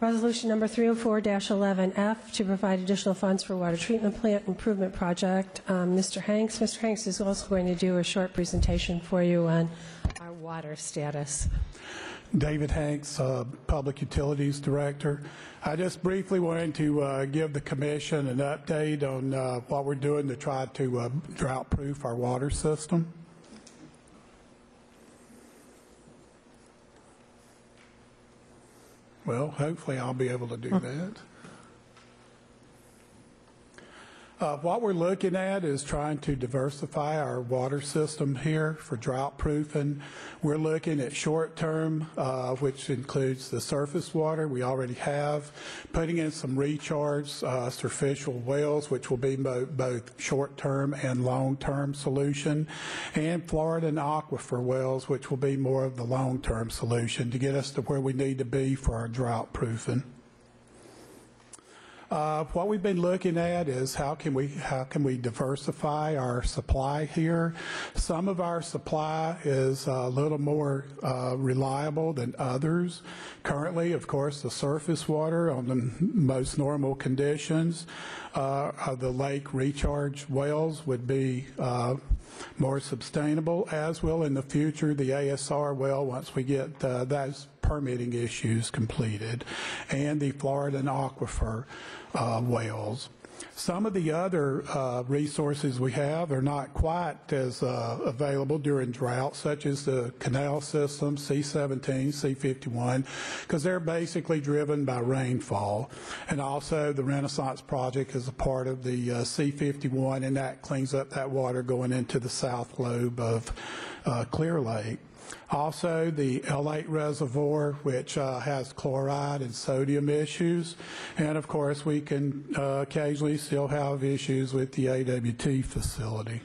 Resolution number 304-11F to provide additional funds for water treatment plant improvement project. Mr. Hanks is also going to do a short presentation for you on our water status. David Hanks, Public Utilities Director. I just briefly wanted to give the Commission an update on what we're doing to try to drought-proof our water system. Well, hopefully I'll be able to do that. What we're looking at is trying to diversify our water system here for drought proofing. We're looking at short term, which includes the surface water we already have, putting in some recharge superficial wells, which will be both short term and long term solution, and Florida and aquifer wells, which will be more of the long term solution to get us to where we need to be for our drought proofing. What we've been looking at is how can we diversify our supply here. Some of our supply is a little more reliable than others. Currently, of course, the surface water on the most normal conditions of the lake recharge wells would be more sustainable, as will in the future the ASR well once we get those permitting issues completed, and the Florida and aquifer wells. Some of the other resources we have are not quite as available during drought, such as the canal system, C-17, C-51, because they're basically driven by rainfall. And also the Renaissance Project is a part of the C-51, and that cleans up that water going into the south lobe of Clear Lake. Also, the L8 reservoir, which has chloride and sodium issues. And, of course, we can occasionally still have issues with the AWT facility.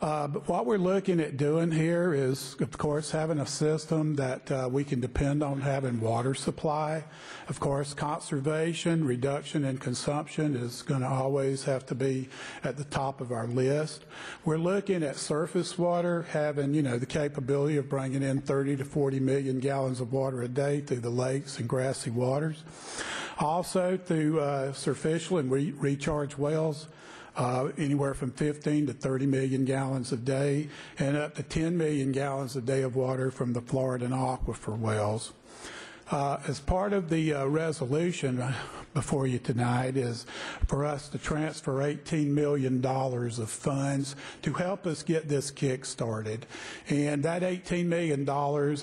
But what we're looking at doing here is, of course, having a system that we can depend on having water supply. Of course, conservation, reduction in consumption is going to always have to be at the top of our list. We're looking at surface water having, the capability of bringing in 30 to 40 million gallons of water a day through the lakes and grassy waters. Also through superficial and recharge wells. Anywhere from 15 to 30 million gallons a day, and up to 10 million gallons a day of water from the Florida and aquifer wells. As part of the resolution before you tonight is for us to transfer $18 million of funds to help us get this kick started. And that $18 million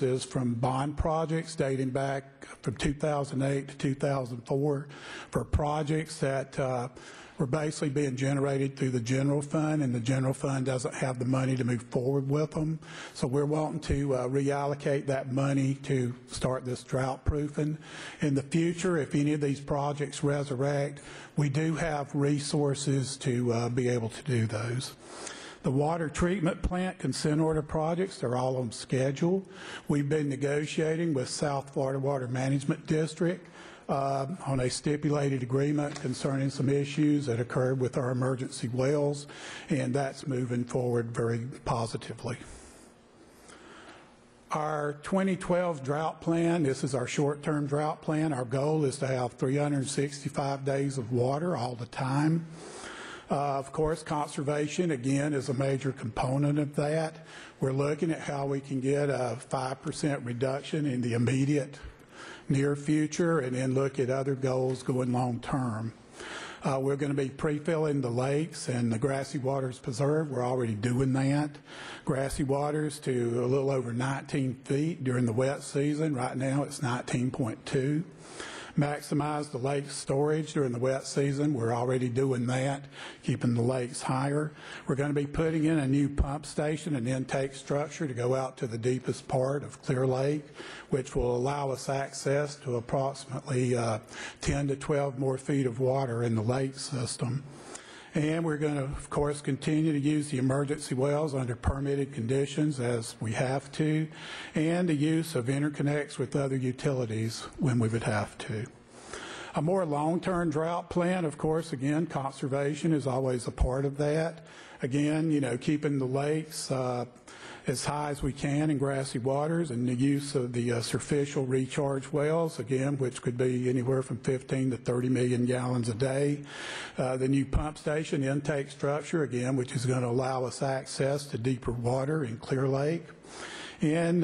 is from bond projects dating back from 2008 to 2004 for projects that were basically being generated through the general fund, and the general fund doesn't have the money to move forward with them. So we're wanting to reallocate that money to start this drought proofing. In the future, if any of these projects resurrect, we do have resources to be able to do those. The water treatment plant consent order projects, they're all on schedule. We've been negotiating with South Florida Water Management District on a stipulated agreement concerning some issues that occurred with our emergency wells, and that's moving forward very positively. Our 2012 drought plan, this is our short-term drought plan. Our goal is to have 365 days of water all the time. Of course, conservation, again, is a major component of that. We're looking at how we can get a 5% reduction in the immediate near future, and then look at other goals going long term. We're going to be pre-filling the lakes and the grassy waters preserve. We're already doing that. Grassy waters to a little over 19 feet during the wet season. Right now it's 19.2. Maximize the lake storage during the wet season. We're already doing that, keeping the lakes higher. We're going to be putting in a new pump station and intake structure to go out to the deepest part of Clear Lake, which will allow us access to approximately 10 to 12 more feet of water in the lake system. And we're going to, of course, continue to use the emergency wells under permitted conditions as we have to, and the use of interconnects with other utilities when we would have to. A more long-term drought plan, of course, again, conservation is always a part of that. Again, keeping the lakes as high as we can in grassy waters, and the use of the surficial recharge wells, again, which could be anywhere from 15 to 30 million gallons a day. The new pump station intake structure, again, which is going to allow us access to deeper water in Clear Lake. And,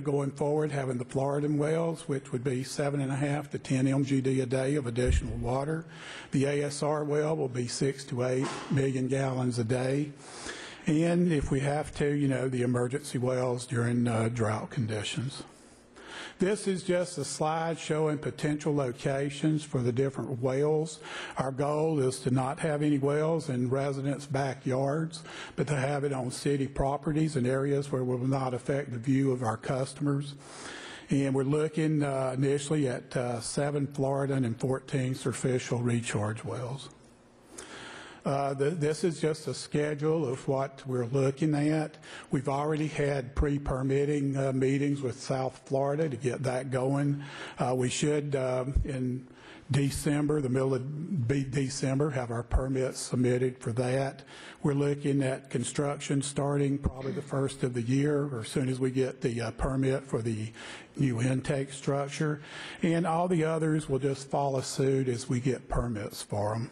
going forward, having the Floridan wells, which would be 7.5 to 10 MGD a day of additional water. The ASR well will be 6 to 8 million gallons a day. And if we have to, the emergency wells during drought conditions. This is just a slide showing potential locations for the different wells. Our goal is to not have any wells in residents' backyards, but to have it on city properties and areas where it will not affect the view of our customers. And we're looking initially at 7 Floridan and 14 surficial recharge wells. This is just a schedule of what we're looking at. We've already had pre-permitting meetings with South Florida to get that going. We should, in December, the middle of December, have our permits submitted for that. We're looking at construction starting probably the first of the year, or as soon as we get the permit for the new intake structure. And all the others will just follow suit as we get permits for them.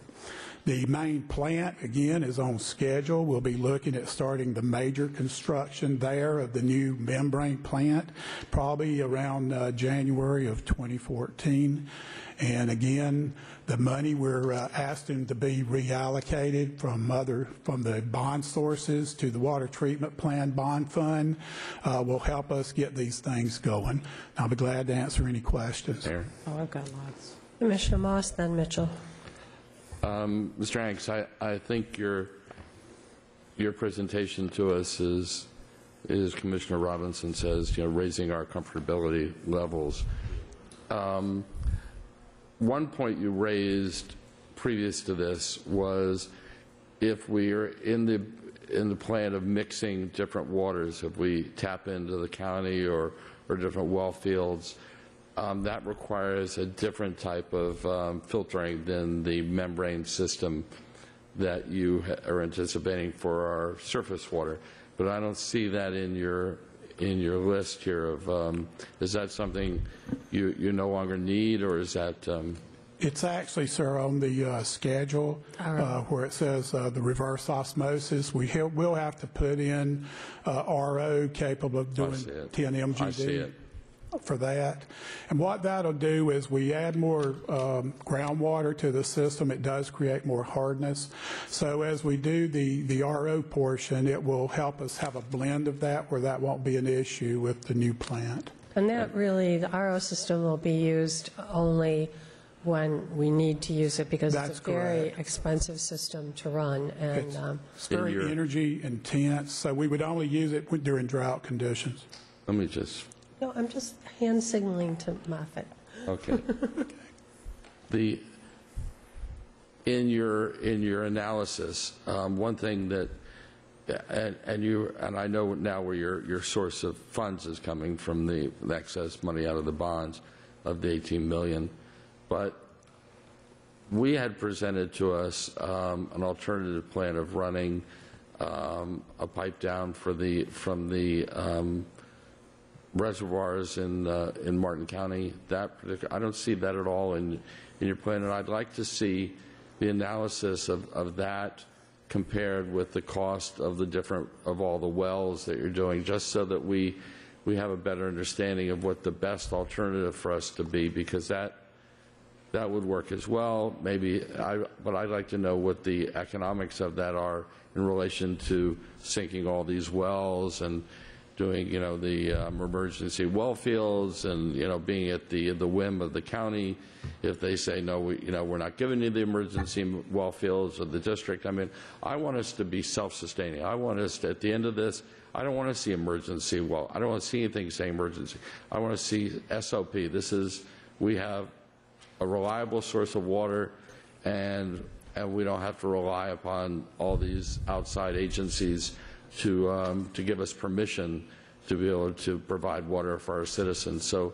The main plant, again, is on schedule. We'll be looking at starting the major construction there of the new membrane plant, probably around January of 2014. And again, the money we're asking to be reallocated from the bond sources to the water treatment plant bond fund will help us get these things going. I'll be glad to answer any questions. Mayor. Oh, I've got lots. Commissioner Moss, then Mitchell. Mr. Hanks, I think your presentation to us is Commissioner Robinson says, raising our comfortability levels. One point you raised previous to this was if we are in the plan of mixing different waters, if we tap into the county or different well fields, that requires a different type of filtering than the membrane system that you are anticipating for our surface water. But I don't see that in your list here of, is that something you no longer need, or is that? It's actually, sir, on the schedule where it says the reverse osmosis. We'll have to put in RO capable of doing 10 MGD. I see it. For that. And what that'll do is we add more groundwater to the system. It does create more hardness. So as we do the RO portion, it will help us have a blend of that where that won't be an issue with the new plant. And that really, the RO system will be used only when we need to use it, because That's it's a very correct. expensive system to run. And It's very energy intense, so we would only use it during drought conditions. Let me just. no, I'm just hand signaling to Moffett. Okay. In your analysis, one thing that, and I know now where your source of funds is coming from, the excess money out of the bonds of the 18 million, but we had presented to us an alternative plan of running a pipe down from the reservoirs in Martin County. I don't see that at all in your plan, and I'd like to see the analysis of that compared with the cost of all the wells that you're doing, just so that we have a better understanding of what the best alternative for us to be, because that would work as well. But I'd like to know what the economics of that are in relation to sinking all these wells and doing, the emergency well fields, and being at the whim of the county if they say no, we're not giving you the emergency well fields of the district. I mean, I want us to be self-sustaining. I want us to, at the end of this, I don't want to see emergency well. I don't want to see anything saying emergency. I want to see SOP. We have a reliable source of water, and we don't have to rely upon all these outside agencies to give us permission to be able to provide water for our citizens. So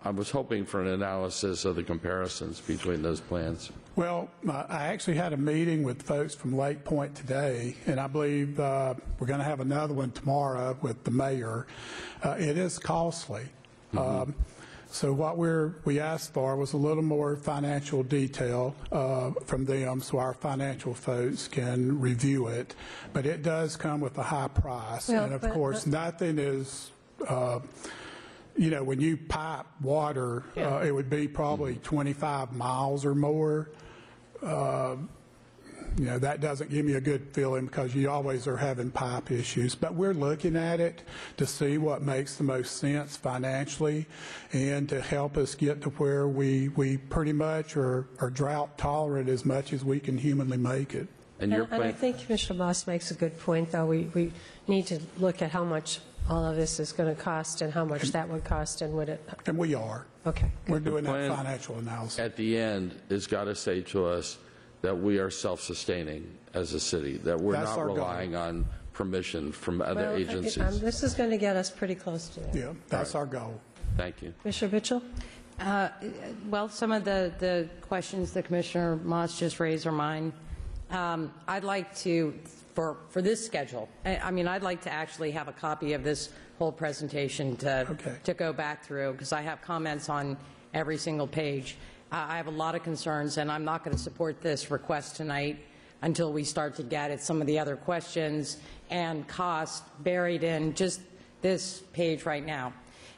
I was hoping for an analysis of the comparisons between those plans. Well, I actually had a meeting with folks from Lake Point today, and I believe we're going to have another one tomorrow with the mayor. It is costly. So what we asked for was a little more financial detail from them so our financial folks can review it. But it does come with a high price. Well, and of but- course, nothing is, you know, when you pipe water, it would be probably 25 miles or more. You know, that doesn't give me a good feeling because you always are having pipe issues. But we're looking at it to see what makes the most sense financially and to help us get to where we pretty much are drought tolerant as much as we can humanly make it. And your And I plan, think Commissioner Moss makes a good point, though. We need to look at how much all of this is going to cost and how much that would cost, and would it, And we are. okay. We're doing that plan- financial analysis. at the end, has got to say to us that we are self-sustaining as a city, that we're That's not our goal. relying on permission from other Well, agencies. this is going to get us pretty close to that. Yeah, that's our goal. Thank you. Commissioner Mitchell? Well, some of the questions that Commissioner Moss just raised are mine. I'd like to, for this schedule, I mean, I'd like to actually have a copy of this whole presentation to go back through, because I have comments on every single page. I have a lot of concerns, and I'm not going to support this request tonight until we start to get at some of the other questions and cost buried in just this page right now.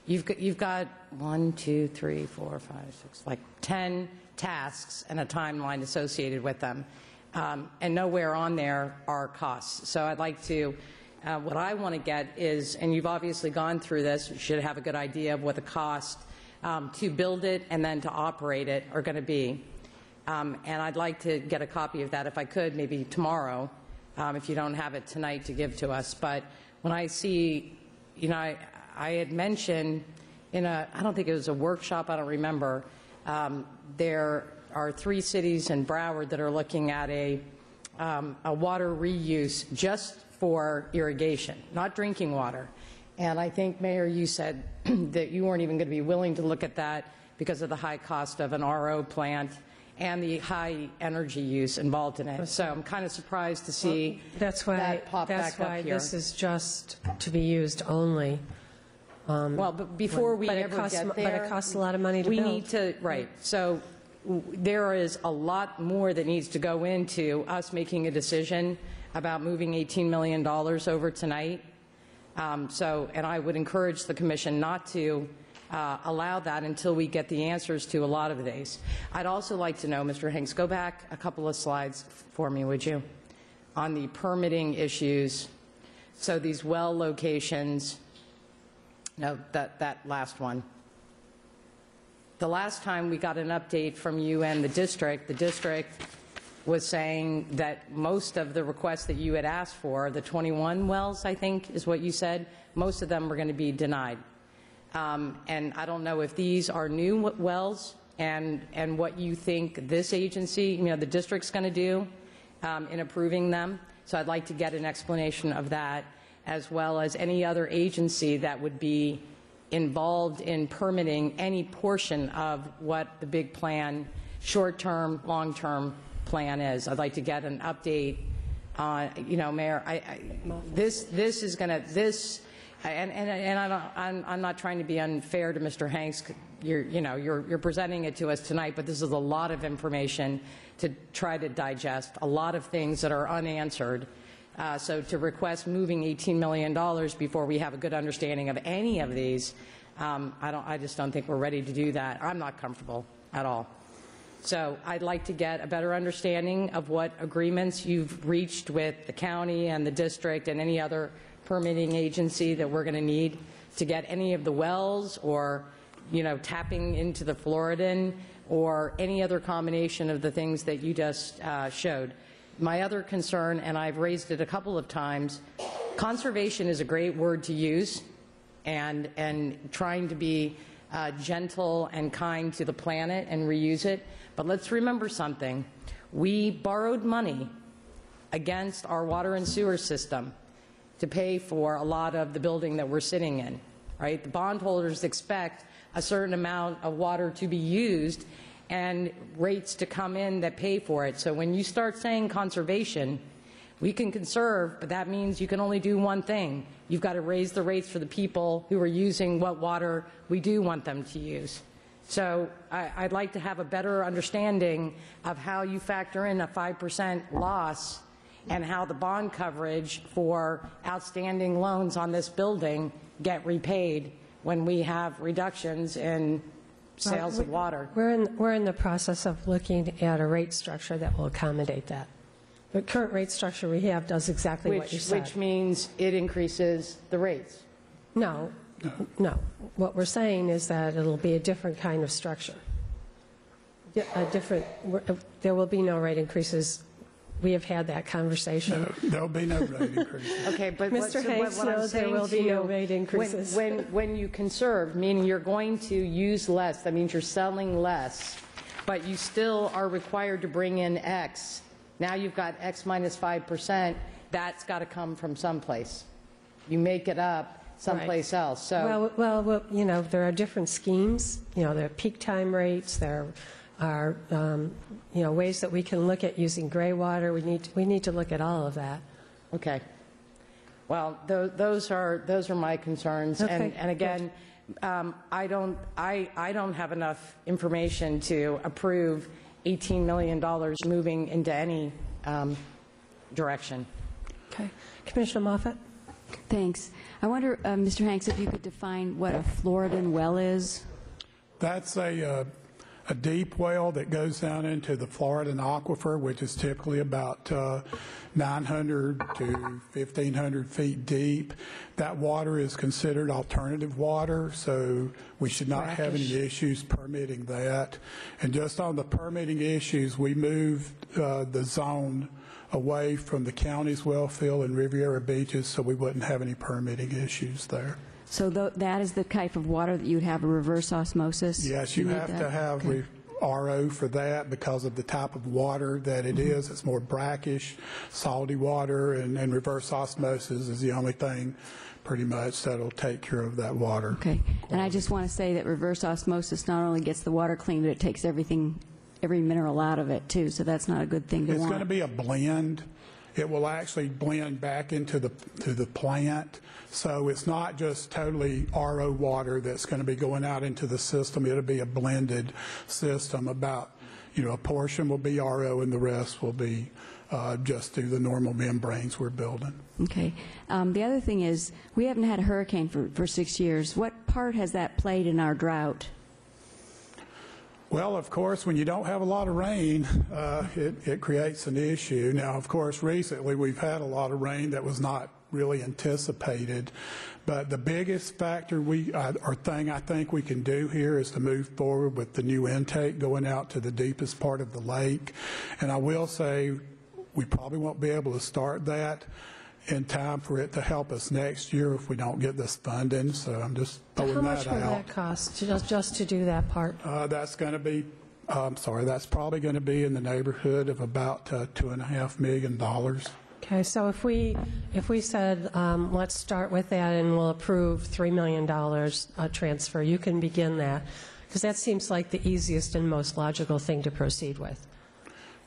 You've got 1, 2, 3, 4, 5, 6, like 10 tasks and a timeline associated with them, and nowhere on there are costs. So I'd like to, what I want to get is, and you've obviously gone through this, you should have a good idea of what the cost to build it and then to operate it are going to be. And I'd like to get a copy of that if I could, maybe tomorrow, if you don't have it tonight to give to us. But when I see, you know, I had mentioned in I don't think it was a workshop, I don't remember, there are 3 cities in Broward that are looking at a water reuse just for irrigation, not drinking water. And I think, Mayor, you said that you weren't even going to be willing to look at that because of the high cost of an RO plant and the high energy use involved in it. So I'm kind of surprised to see That's why, that pop back up here. this is just to be used only. Well, but before we But it ever costs get mo- there, but it costs a lot of money to we build. need to, right. So there is a lot more that needs to go into us making a decision about moving $18 million over tonight. And I would encourage the Commission not to allow that until we get the answers to a lot of these. I'd also like to know, Mr. Hanks, go back a couple of slides for me, would you, on the permitting issues. So these well locations, no, that last one. The last time we got an update from you and the district was saying that most of the requests that you had asked for, the 21 wells, I think is what you said, most of them were going to be denied. And I don't know if these are new wells and what you think this agency, you know, the district's going to do in approving them. So I'd like to get an explanation of that, as well as any other agency that would be involved in permitting any portion of what the big plan, short-term, long-term plan is. I'd like to get an update on, you know, Mayor, this is going to, I'm not trying to be unfair to Mr. Hanks. You're presenting it to us tonight, but this is a lot of information to try to digest, a lot of things that are unanswered. So to request moving $18 million before we have a good understanding of any of these, I just don't think we're ready to do that. I'm not comfortable at all. So I'd like to get a better understanding of what agreements you've reached with the county and the district and any other permitting agency that we're going to need to get any of the wells, or, you know, tapping into the Floridan, or any other combination of the things that you just showed. My other concern, and I've raised it a couple of times, conservation is a great word to use, and trying to be gentle and kind to the planet and reuse it. But let's remember something. We borrowed money against our water and sewer system to pay for a lot of the building that we're sitting in. right? The bondholders expect a certain amount of water to be used and rates to come in that pay for it. So when you start saying conservation, we can conserve, but that means you can only do one thing. You've got to raise the rates for the people who are using what water we do want them to use. So I'd like to have a better understanding of how you factor in a 5% loss and how the bond coverage for outstanding loans on this building get repaid when we have reductions in sales of water. We're in the process of looking at a rate structure that will accommodate that. The current rate structure we have does exactly what you said. Which means it increases the rates. No, no. What we're saying is that it'll be a different kind of structure. There will be no rate increases. We have had that conversation. No, there'll be no rate increase. Okay, but Mr. Hanks what I'm knows there saying will to be no you, rate increases. When you conserve, meaning you're going to use less, that means you're selling less, but you still are required to bring in X. Now you've got X minus 5%. That's got to come from someplace. You make it up someplace else. So Well, you know, there are different schemes. You know, there are peak time rates. There are, you know, ways that we can look at using gray water. We need to look at all of that. okay. Well, those are my concerns. Okay, And again, I don't have enough information to approve $18 million moving into any direction. Okay. Commissioner Moffett? Thanks. I wonder, Mr. Hanks, if you could define what a Floridan well is? That's a deep well that goes down into the Floridan aquifer, which is typically about 900 to 1,500 feet deep. That water is considered alternative water, so we should not have any issues permitting that. And just on the permitting issues, we moved the zone away from the county's well field and Riviera Beaches, so we wouldn't have any permitting issues there. So that is the type of water that you'd have a reverse osmosis? Yes, you need have that? to have Okay. RO for that because of the type of water that it is. It's more brackish, salty water, and reverse osmosis is the only thing pretty much that'll take care of that water. Okay. And I just want to say that reverse osmosis not only gets the water clean, but it takes every mineral out of it, too, so that's not a good thing to It's want. going to be a blend. It will actually blend back into the plant, so it's not just totally RO water that's going to be going out into the system. It'll be a blended system. About, you know, a portion will be RO and the rest will be just through the normal membranes we're building. Okay. The other thing is, we haven't had a hurricane for 6 years. What part has that played in our drought? Well, of course, when you don't have a lot of rain, it creates an issue. Now, of course, recently we've had a lot of rain that was not really anticipated. But the biggest factor or thing I think we can do here is to move forward with the new intake going out to the deepest part of the lake. And I will say we probably won't be able to start that in time for it to help us next year if we don't get this funding. So I'm just throwing How that much will out. that cost, just to do that part? That's going to be, that's probably going to be in the neighborhood of about $2.5 million. Okay, so if we said, let's start with that and we'll approve $3 million transfer, you can begin that, because that seems like the easiest and most logical thing to proceed with.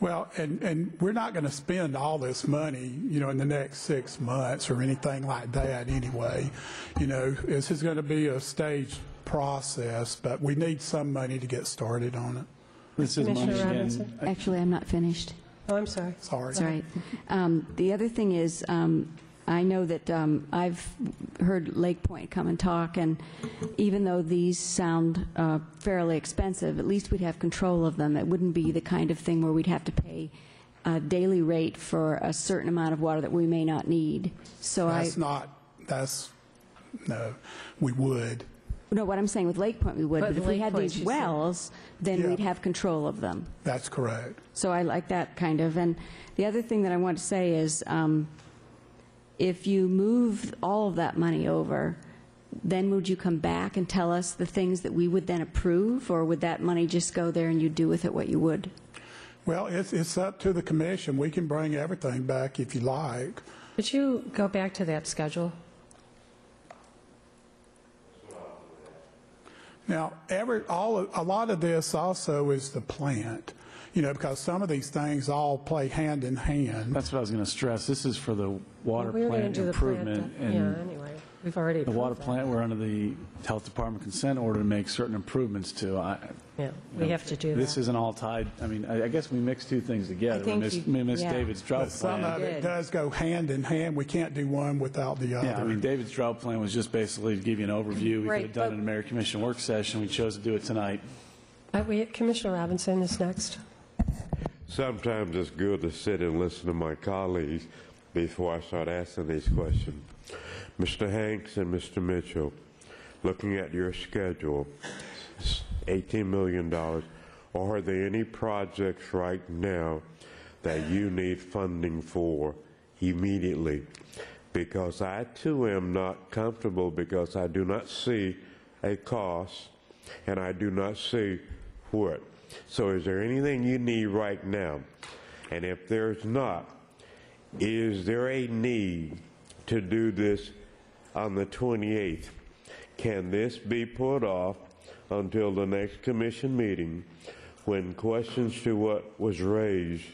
Well, and we're not going to spend all this money, you know, in the next 6 months or anything like that anyway. You know, this is going to be a staged process, but we need some money to get started on it. This is Commissioner money Robinson? again. Actually, I'm not finished. Oh, I'm sorry. Sorry. That's all right. The other thing is, I know that I've heard Lake Point come and talk, and even though these sound fairly expensive, at least we'd have control of them. It wouldn't be the kind of thing where we'd have to pay daily rate for a certain amount of water that we may not need. So No, we would. No, what I'm saying with Lake Point we would, But but if we Lake had Point, these you said. wells, then Yeah. we'd have control of them. That's correct. So I like that kind of. And the other thing that I want to say is, if you move all of that money over, then would you come back and tell us the things that we would then approve, or would that money just go there and you'd do with it what you would? Well, it's up to the commission. We can bring everything back if you like. Could you go back to that schedule? Now, a lot of this also is the plant, because some of these things all play hand in hand. That's what I was going to stress. This is for the water We were going plant to do the plant. improvement. Yeah, And anyway, we've already the water approved that. plant, we're under the Health Department consent order to make certain improvements to. Yeah, we have to do that. This isn't all tied. I mean, I guess we mixed two things together. think We missed yeah. David's drought But some plan. of it did. does go hand in hand. We can't do one without the other. Yeah, I mean, David's drought plan was just basically to give you an overview. We Right, could have done but- it in a Mayor Commission work session. We chose to do it tonight. Commissioner Robinson is next. Sometimes it's good to sit and listen to my colleagues before I start asking these questions. Mr. Hanks and Mr. Mitchell, looking at your schedule, it's $18 million. Are there any projects right now that you need funding for immediately? Because I too am not comfortable because I do not see a cost and I do not see what. So is there anything you need right now? And if there's not, is there a need to do this on the 28th? Can this be put off until the next commission meeting when questions to what was raised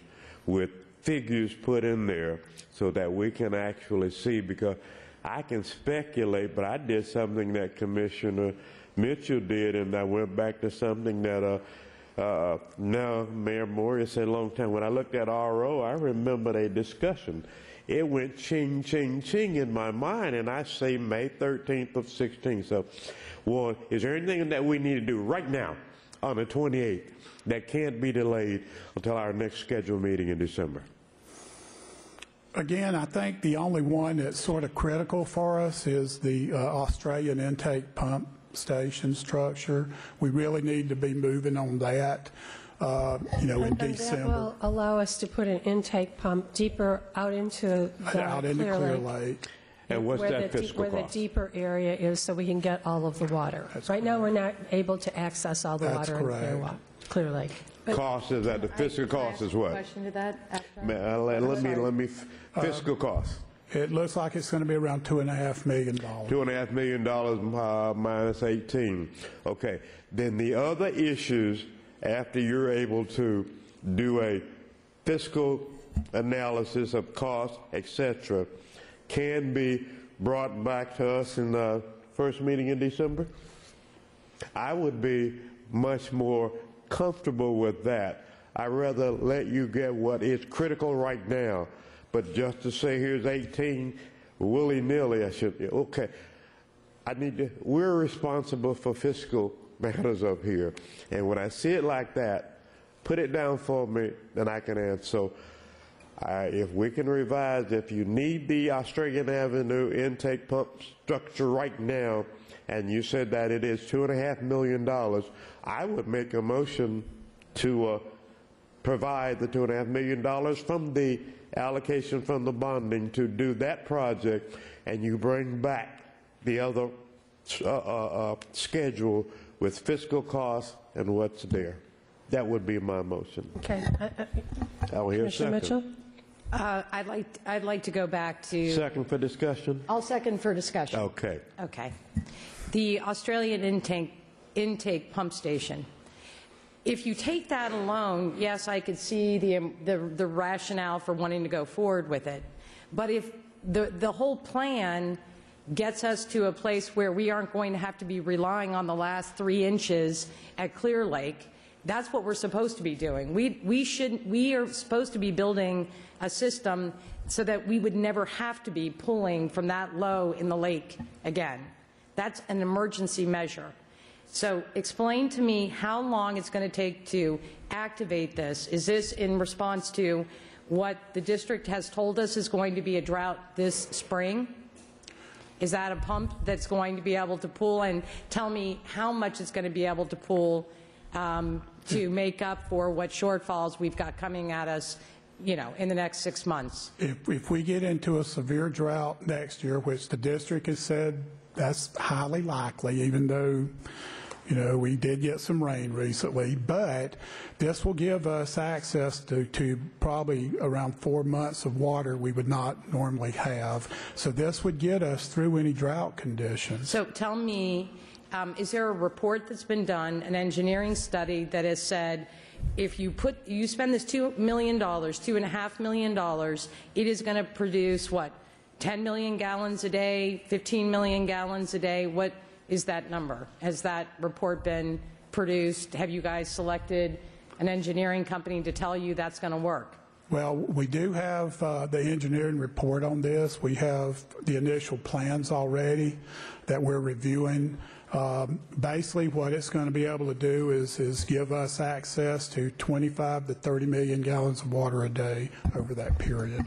with figures put in there so that we can actually see? Because I can speculate, but I did something that Commissioner Mitchell did, and I went back to something that now Mayor Moria said a long time. When I looked at RO, I remembered a discussion. It went ching, ching, ching in my mind, and I say May 13th of 16. So, well, is there anything that we need to do right now on the 28th that can't be delayed until our next scheduled meeting in December? Again, I think the only one that's sort of critical for us is the Australian intake pump station structure. We really need to be moving on that, in And December. that will allow us to put an intake pump deeper out into the Out into Clear Lake. And what's where that the fiscal where the cost? deeper area is, so we can get all of the water. Right now, we're not able to access all the That's water in correct. Clear Lake. Cost is that the fiscal cost is what? Question to that? after? Let me fiscal cost. It looks like it's going to be around $2.5 million. $2.5 million minus 18. Okay. Then the other issues, after you're able to do a fiscal analysis of cost, etc., can be brought back to us in the first meeting in December? I would be much more comfortable with that. I'd rather let you get what is critical right now. But just to say here's 18 willy-nilly, okay. We're responsible for fiscal matters up here. And when I see it like that, put it down for me, then I can answer. So if we can revise, if you need the Australian Avenue intake pump structure right now, and you said that it is $2.5 million, I would make a motion to provide the $2.5 million from the allocation from the bonding to do that project, and you bring back the other schedule with fiscal costs and what's there. That would be my motion. Okay. I'll hear a Commissioner second. Mitchell? I'd like to go back to. Second for discussion? I'll second for discussion. Okay. Okay. The Australian intake pump station. If you take that alone, yes, I could see the rationale for wanting to go forward with it. But if the whole plan gets us to a place where we aren't going to have to be relying on the last 3 inches at Clear Lake, that's what we're supposed to be doing. We are supposed to be building a system so that we would never have to be pulling from that low in the lake again. That's an emergency measure. So explain to me how long it's going to take to activate this. Is this in response to what the district has told us is going to be a drought this spring? Is that a pump that's going to be able to pull? And tell me how much it's going to be able to pull to make up for what shortfalls we've got coming at us, in the next 6 months. If we get into a severe drought next year, which the district has said that's highly likely, even though we did get some rain recently, but this will give us access to probably around 4 months of water we would not normally have. So this would get us through any drought conditions. So tell me is there a report that's been done, an engineering study that has said, if you spend this $2 million, $2.5 million, it is going to produce what, 10 million gallons a day, 15 million gallons a day? What is that number? Has that report been produced? Have you guys selected an engineering company to tell you that's going to work? Well, we do have the engineering report on this. We have the initial plans already that we're reviewing. Basically, what it's going to be able to do is give us access to 25 to 30 million gallons of water a day over that period.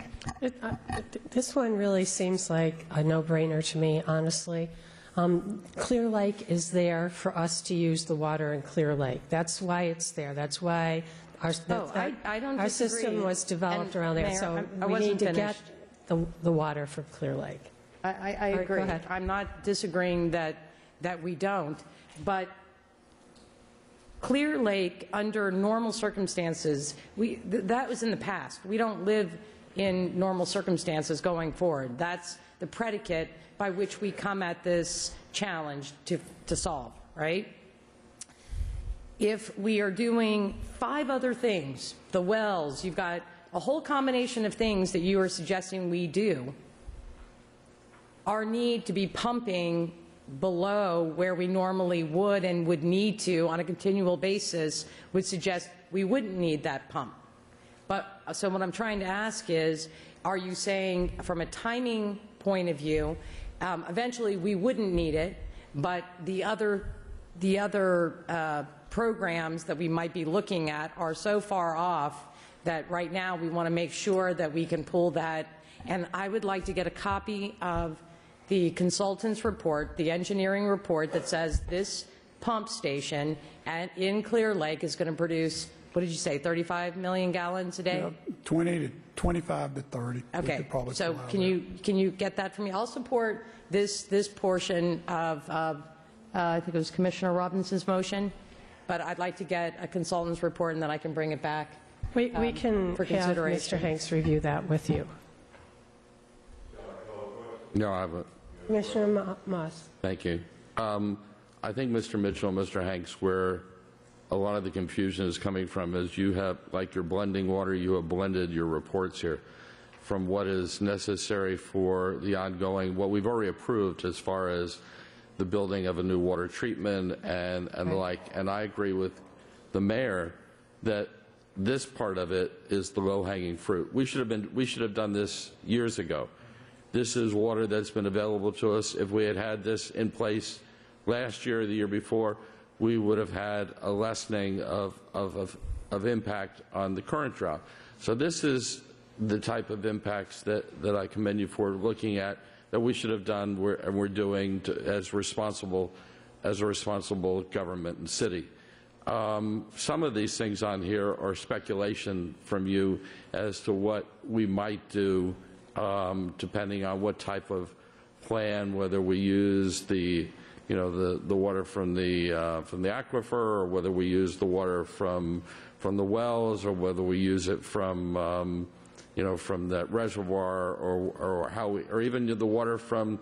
This one really seems like a no-brainer to me, honestly. Clear Lake is there for us to use the water in Clear Lake. That's why it's there. That's why our I system was developed around there. Mayor, So I we wasn't need to finished. get the water from Clear Lake. I right, agree. go ahead. I'm not disagreeing that we don't, but Clear Lake, under normal circumstances, that was in the past. We don't live in normal circumstances going forward. That's the predicate by which we come at this challenge to solve, right? If we are doing 5 other things, the wells, you've got a whole combination of things that you are suggesting we do, our need to be pumping below where we normally would and would need to on a continual basis would suggest we wouldn't need that pump. But so what I'm trying to ask is, are you saying from a timing point of view, eventually we wouldn't need it, but the other programs that we might be looking at are so far off that right now we want to make sure that we can pull that? And I would like to get a copy of the consultant's report, the engineering report that says this pump station in Clear Lake is going to produce, what did you say, 35 million gallons a day? 20 to 25 to 30. We Okay, could probably so pull out can you get that for me? I'll support this portion of I think it was Commissioner Robinson's motion, but I'd like to get a consultant's report and then I can bring it back We can for have consideration. Mr. Hanks review that with you. No, I haven't. Commissioner Moss. Thank you. I think, Mr. Mitchell and Mr. Hanks, where a lot of the confusion is coming from is you have, like you're blending water, you have blended your reports here from what is necessary for the ongoing, what we've already approved as far as the building of a new water treatment and the like. And I agree with the mayor that this part of it is the low-hanging fruit. We should have done this years ago. This is water that's been available to us. If we had had this in place last year or the year before, we would have had a lessening of impact on the current drought. So this is the type of impacts that I commend you for looking at, that we should have done and we're doing as a responsible government and city. Some of these things on here are speculation from you as to what we might do, depending on what type of plan, whether we use the water from the aquifer, or whether we use the water from the wells, or whether we use it from from that reservoir, or even the water from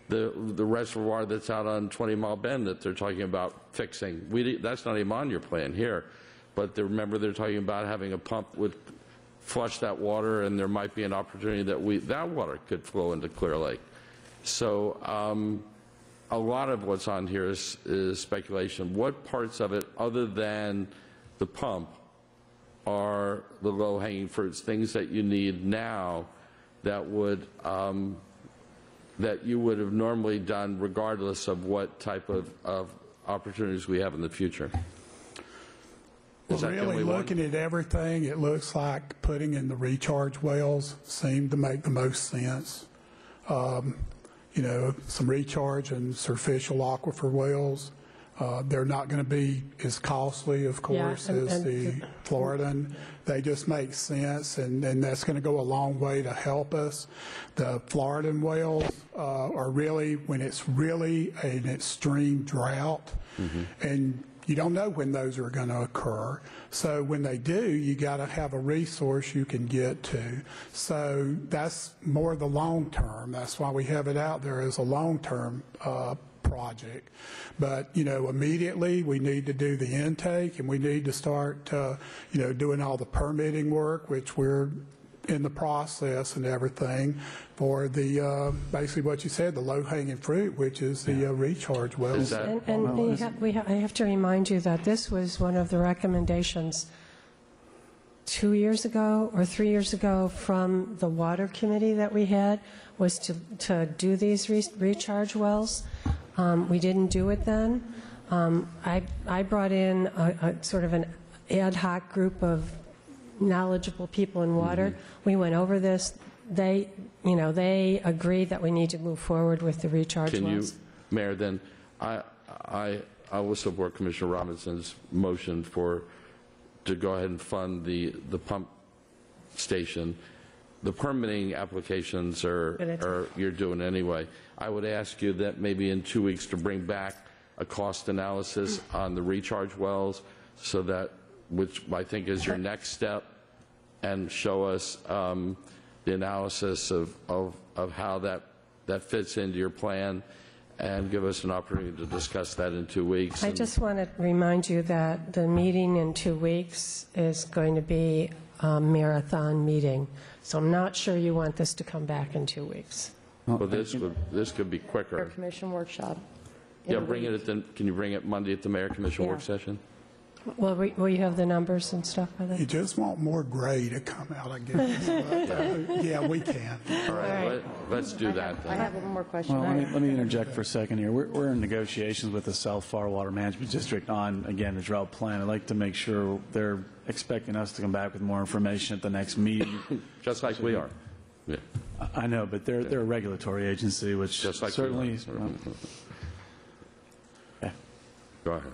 the reservoir that's out on 20 Mile Bend that they're talking about fixing. That's not even on your plan here, but remember they're talking about having a pump would flush that water, and there might be an opportunity that water could flow into Clear Lake. So a lot of what's on here is speculation. What parts of it, other than the pump, are the low-hanging fruits, things that you need now that that you would have normally done regardless of what type of opportunities we have in the future? Well, really looking at everything, it looks like putting in the recharge wells seemed to make the most sense. Some recharge and superficial aquifer wells. They're not going to be as costly, of course, as the Floridan. They just make sense, and that's going to go a long way to help us. The Floridan wells are really when it's really an extreme drought, and you don't know when those are going to occur. So when they do, you got to have a resource you can get to. So that's more the long term. That's why we have it out there as a long-term project. But, immediately, we need to do the intake, and we need to start, doing all the permitting work, which we're in the process and everything for the, basically what you said, the low-hanging fruit, which is the recharge wells. Is that, I have to remind you that this was one of the recommendations 2 years ago or 3 years ago from the water committee that we had, was to do these recharge wells. We didn't do it then. I brought in a sort of an ad hoc group of knowledgeable people in water. We went over this. They agreed that we need to move forward with the recharge can you, wells. Mayor, then, I will support Commissioner Robinson's motion to go ahead and fund the pump station. The permitting applications are you're doing anyway. I would ask you that maybe in 2 weeks to bring back a cost analysis on the recharge wells, so that, which I think is your next step, and show us the analysis of how that fits into your plan, and give us an opportunity to discuss that in 2 weeks. I just want to remind you that the meeting in 2 weeks is going to be a marathon meeting, so I'm not sure you want this to come back in 2 weeks. Well, this could be quicker. Mayor Commission workshop. Yeah, bring it can you bring it Monday at the Mayor Commission work Yeah. session? Well, will you have the numbers and stuff by You then? just want more gray to come out, I guess. But, yeah, we can. All right, let's do that I then. have one more question. Well, let me interject for a second here. We're in negotiations with the South Florida Water Management District on, again, the drought plan. I'd like to make sure they're expecting us to come back with more information at the next meeting. Just like we are. Yeah. I know, but they're a regulatory agency, which Just like certainly... we are. Yeah. Go ahead.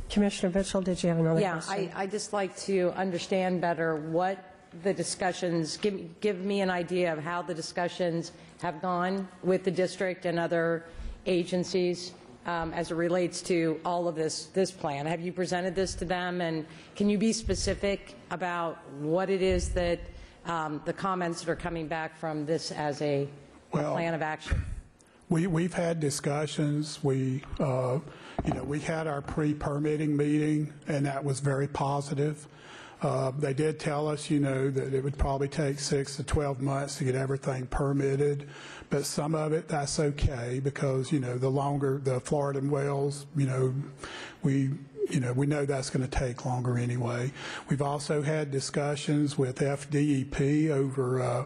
Commissioner Mitchell, did you have another Yeah, question? I just like to understand better what the discussions, give me an idea of how the discussions have gone with the district and other agencies as it relates to all of this plan. Have you presented this to them, and can you be specific about what it is that the comments that are coming back from this as a plan of action? We've had discussions. We had our pre-permitting meeting, and that was very positive. They did tell us, that it would probably take 6 to 12 months to get everything permitted, but some of it, that's okay, because, the longer the Florida wells, we know that's going to take longer anyway. We've also had discussions with FDEP over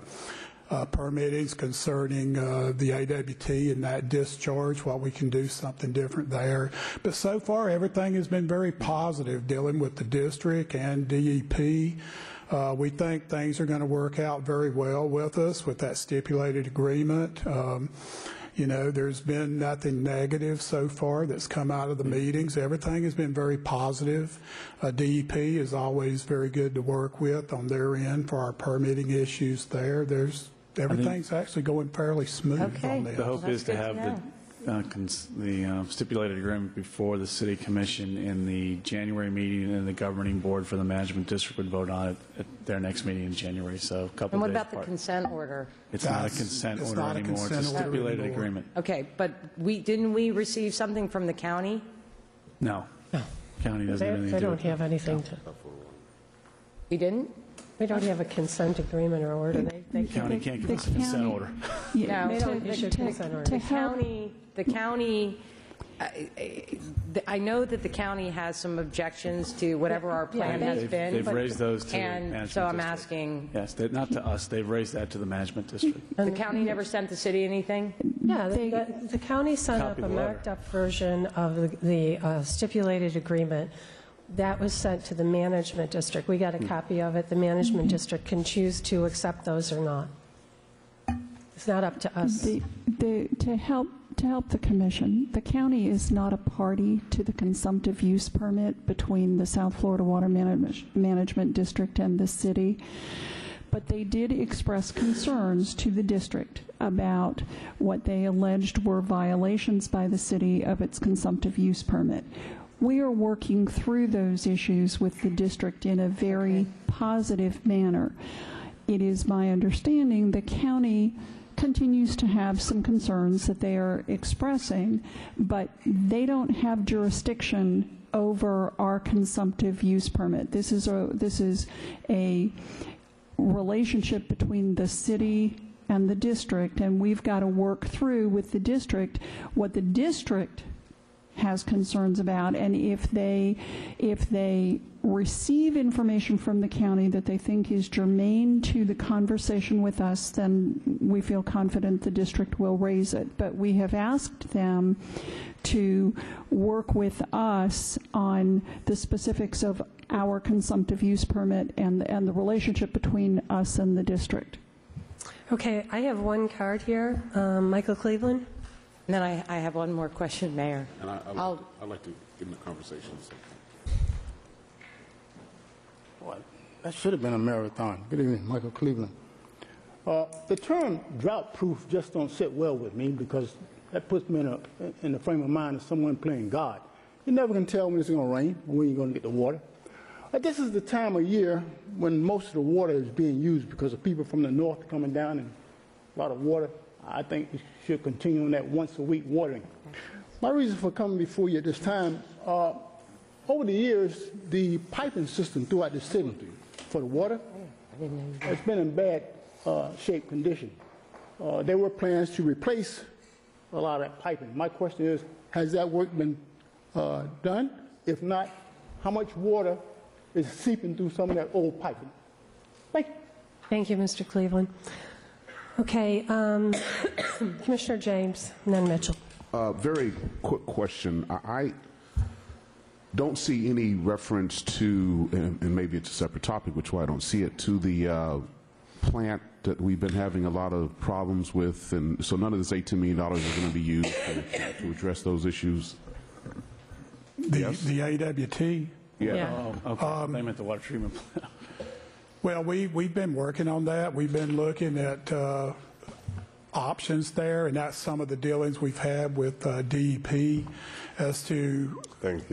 permittings concerning the AWT and that discharge, what we can do something different there. But so far, everything has been very positive dealing with the district and DEP. We think things are going to work out very well with us with that stipulated agreement. There's been nothing negative so far that's come out of the meetings. Everything has been very positive. DEP is always very good to work with on their end for our permitting issues there. Everything's actually going fairly smooth on this. The hope is to That's have the stipulated agreement before the city commission in the January meeting, and the governing board for the management district would vote on it at their next meeting in January. So a couple And what days about the apart. consent order? It's not a consent It's order not a anymore. It's a consent order stipulated anymore. agreement. Okay, but didn't we receive something from the county? No. County doesn't have anything They to do don't with it. have anything to, We didn't? we don't have a consent agreement or order. They County can't give The us a consent county- order. Yeah, No, They don't issue consent orders. to help- The county, I know that the county has some objections to whatever our plan Yeah, has They've been. they've raised those to the And management so I'm district. asking, Yes, not to us. They've raised that to the management district. the county never sent the city anything? Yeah, the county sent up Copy a the letter. marked-up version of the stipulated agreement. That was sent to the management district. We got a copy of it. The management district can choose to accept those or not. It's not up to us. To help the commission, the county is not a party to the consumptive use permit between the South Florida Water Management District and the city, but they did express concerns to the district about what they alleged were violations by the city of its consumptive use permit. We are working through those issues with the district in a very positive manner. It is my understanding the county continues to have some concerns that they are expressing, but they don't have jurisdiction over our consumptive use permit. This is a relationship between the city and the district, and we've got to work through with the district what the district has concerns about, and if they receive information from the county that they think is germane to the conversation with us, then we feel confident the district will raise it. But we have asked them to work with us on the specifics of our consumptive use permit and the relationship between us and the district. Okay, I have one card here. Michael Cleveland. And then I have one more question, Mayor. And I'd like to get in the conversation. Well, that should have been a marathon. Good evening, Michael Cleveland. The term drought-proof just don't sit well with me because that puts me in the frame of mind of someone playing God. You never can tell when it's going to rain or when you're going to get the water. This is the time of year when most of the water is being used because of people from the north coming down and a lot of water. I think we should continue on that once-a-week watering. My reason for coming before you at this time, over the years, the piping system throughout the city for the water has been in bad shape condition. There were plans to replace a lot of that piping. My question is, has that work been done? If not, how much water is seeping through some of that old piping? Thank you. Thank you, Mr. Cleveland. Okay, Commissioner James, and then Mitchell. Very quick question. I don't see any reference to, and maybe it's a separate topic, which is why I don't see it, to the plant that we've been having a lot of problems with, and so none of this $18 million is going to be used to address those issues. The AWT? Yeah. Okay. They meant the water treatment plant. Well, we've been working on that. We've been looking at options there, and that's some of the dealings we've had with DEP as to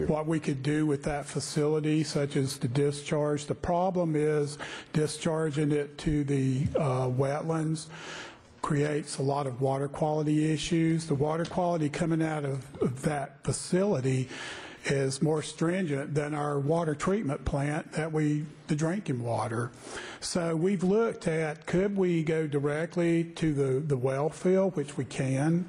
what we could do with that facility, such as the discharge. The problem is discharging it to the wetlands creates a lot of water quality issues. The water quality coming out of that facility is more stringent than our water treatment plant the drinking water. So we've looked at, could we go directly to the well field, which we can.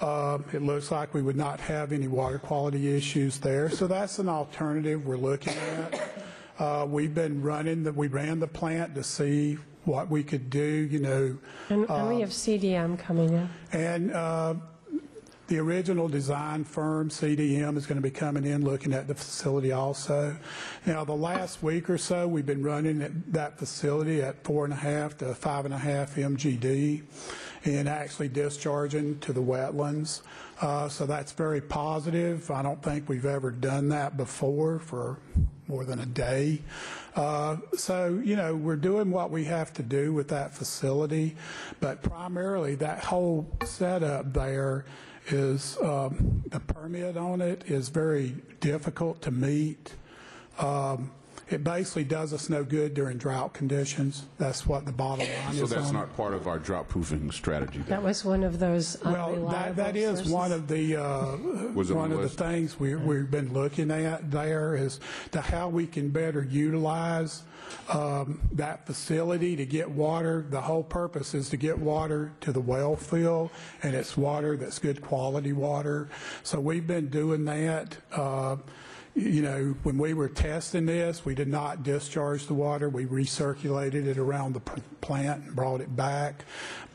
It looks like we would not have any water quality issues there. So that's an alternative we're looking at. We ran the plant to see what we could do, And we have CDM coming in. And the original design firm, CDM, is going to be coming in looking at the facility also. Now, the last week or so, we've been running that facility at 4.5 to 5.5 MGD and actually discharging to the wetlands. So that's very positive. I don't think we've ever done that before for more than a day. So, we're doing what we have to do with that facility, but primarily that whole setup there is the permit on it is very difficult to meet. It basically does us no good during drought conditions. That's what the bottom line is. So that's on not part of our drought-proofing strategy. That was one of those Well, that is sources. one of the things we've been looking at there is how we can better utilize that facility to get water. The whole purpose is to get water to the well field, and it's water that's good quality water. So we've been doing that. When we were testing this, we did not discharge the water. We recirculated it around the plant and brought it back.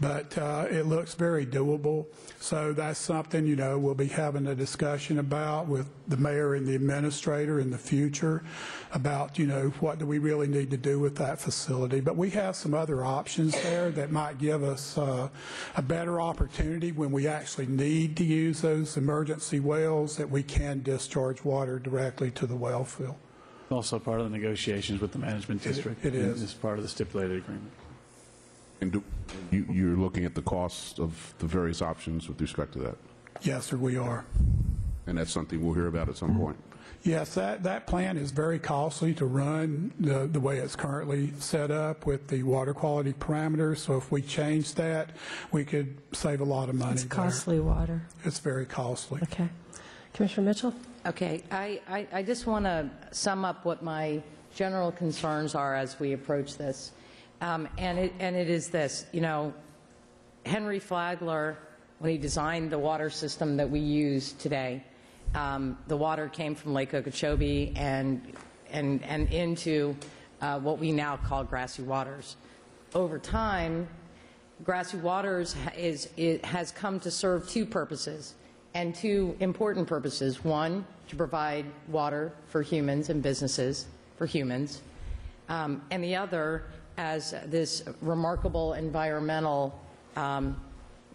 But it looks very doable. So that's something, we'll be having a discussion about with the mayor and the administrator in the future about, what do we really need to do with that facility. But we have some other options there that might give us a better opportunity when we actually need to use those emergency wells that we can discharge water directly to the well field. Also part of the negotiations with the management district. It is. It's part of the stipulated agreement. And you're looking at the costs of the various options with respect to that? Yes, sir, we are. And that's something we'll hear about at some point? Yes, that plant is very costly to run the way it's currently set up with the water quality parameters. So if we change that, we could save a lot of money It's there. costly water. It's very costly. Okay. Commissioner Mitchell? Okay, I just want to sum up what my general concerns are as we approach this. And it is this, you know, Henry Flagler, when he designed the water system that we use today, the water came from Lake Okeechobee and into what we now call Grassy Waters. Over time, Grassy Waters has come to serve two purposes, and two important purposes. One, to provide water for humans and businesses, for humans, and the other as this remarkable environmental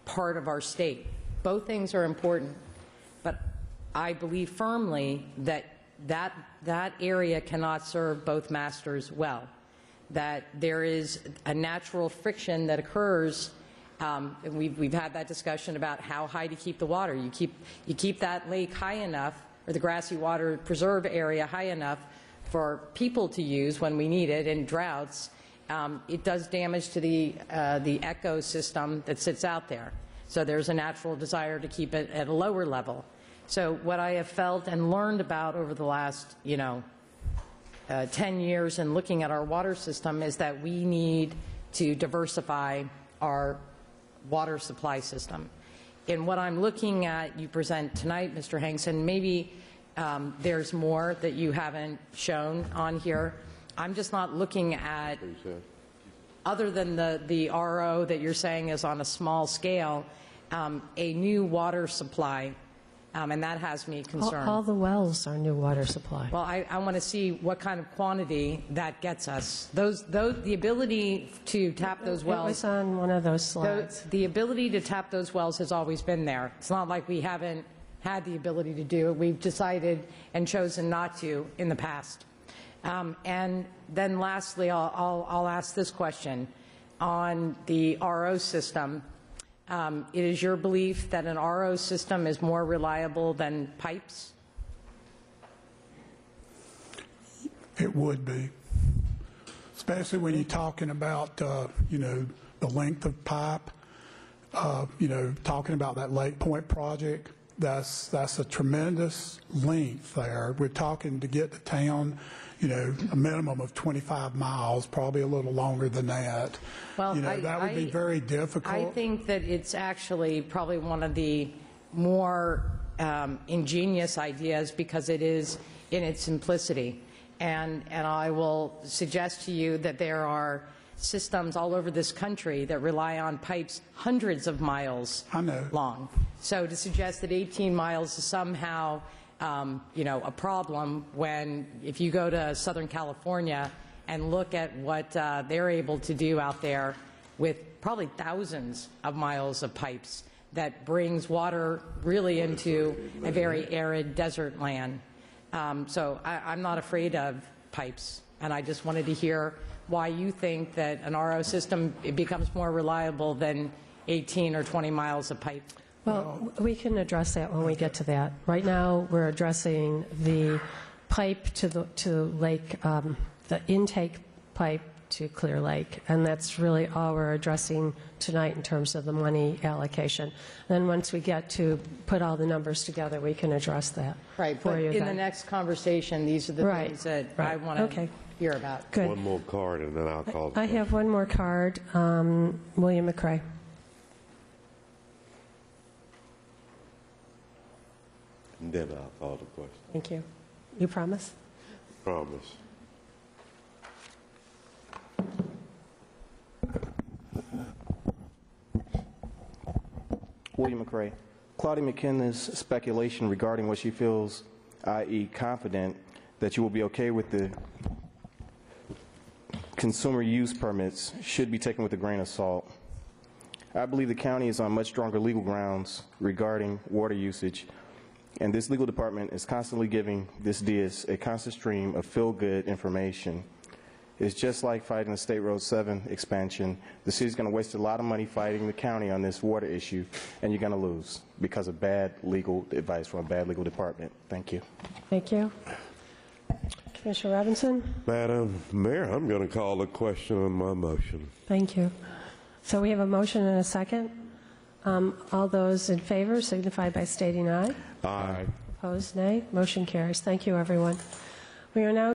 part of our state. Both things are important, but I believe firmly that area cannot serve both masters well, that there is a natural friction that occurs, and we've had that discussion about how high to keep the water. You keep that lake high enough, or the Grassy Water Preserve area high enough for people to use when we need it in droughts. It does damage to the ecosystem that sits out there. So there's a natural desire to keep it at a lower level. So what I have felt and learned about over the last, 10 years in looking at our water system is that we need to diversify our water supply system. In what I'm looking at, you present tonight, Mr. Hanks, and maybe there's more that you haven't shown on here. I'm just not looking at, other than the RO that you're saying is on a small scale, a new water supply, and that has me concerned. All the wells are new water supply. Well, I want to see what kind of quantity that gets us. The ability to tap those wells. It was on one of those slides. The ability to tap those wells has always been there. It's not like we haven't had the ability to do it. We've decided and chosen not to in the past. And then lastly, I'll ask this question. On the RO system, it is your belief that an RO system is more reliable than pipes? It would be, especially when you're talking about, the length of pipe, talking about that Lake Point project. That's a tremendous length there. We're talking to get to town, a minimum of 25 miles, probably a little longer than that. Well, that would be very difficult. I think that it's actually probably one of the more ingenious ideas because it is in its simplicity. And I will suggest to you that there are systems all over this country that rely on pipes hundreds of miles long. So to suggest that 18 miles is somehow, a problem when if you go to Southern California and look at what they're able to do out there with probably thousands of miles of pipes that brings water really into a very arid desert land. So I'm not afraid of pipes, and I just wanted to hear why you think that an RO system becomes more reliable than 18 or 20 miles of pipe. Well, we can address that when we get to that. Right now, we're addressing the pipe to Lake, the intake pipe to Clear Lake, and that's really all we're addressing tonight in terms of the money allocation. Then once we get to put all the numbers together, we can address that. Right, but in the next conversation, these are the things that I want to hear about. Good. One more card, and then I'll call. I have one more card. William McCray. And then I'll call the question. Thank you. You promise? Promise. William McCray. Claudia McKinley's speculation regarding what she feels, i.e. confident, that you will be okay with the consumer use permits should be taken with a grain of salt. I believe the county is on much stronger legal grounds regarding water usage, and this legal department is constantly giving this DS a constant stream of feel-good information. It's just like fighting the State Road 7 expansion. The city's going to waste a lot of money fighting the county on this water issue, and you're going to lose because of bad legal advice from a bad legal department. Thank you. Thank you. Commissioner Robinson? Madam Mayor, I'm going to call a question on my motion. Thank you. So we have a motion and a second. All those in favor signify by stating aye. Aye. Opposed, nay. Motion carries. Thank you, everyone. We are now